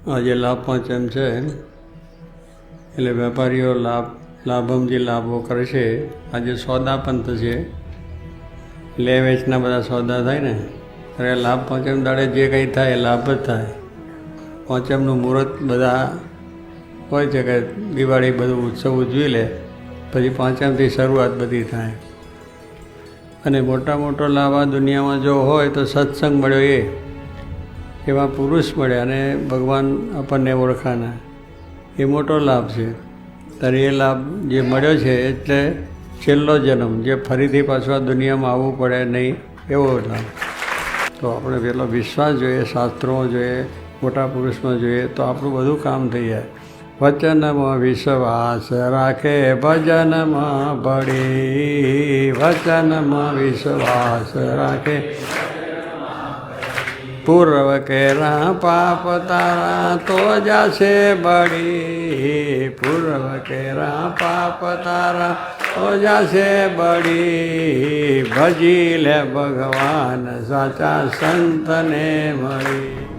આજે લાભ પાંચમ છે એટલે વેપારીઓ લાભમથી લાભો કરે છે. આજે સોદા પંથ છે, લે વેચના બધા સોદા થાય ને ત્યારે લાભ પાંચમ દાડે જે કંઈ થાય એ લાભ જ થાય. પાંચમનું મુહૂર્ત બધા હોય છે કે દિવાળી બધું ઉત્સવ ઉજવી લે, પછી પાંચમથી શરૂઆત બધી થાય. અને મોટો લાભ આ દુનિયામાં જો હોય તો સત્સંગ મળ્યો એવા પુરુષ મળે અને ભગવાન આપણને ઓળખાના, એ મોટો લાભ છે. ત્યારે એ લાભ જે મળ્યો છે એટલે છેલ્લો જન્મ, જે ફરીથી પાછું આ દુનિયામાં આવવું પડે નહીં એવો લાભ. તો આપણે પેલો વિશ્વાસ જોઈએ, શાસ્ત્રોમાં જોઈએ, મોટા પુરુષમાં જોઈએ તો આપણું બધું કામ થઈ જાય. વચનમાં વિશ્વાસ રાખે ભજનમાં ભળી, વચનમાં વિશ્વાસ રાખે પૂર્વ કેરા પાપ તારા તો જાશે બળી, પૂર્વ કેરા પાપ તારા તો જાશે બળી, ભજી લે ભગવાન સાચા સંતને મળી.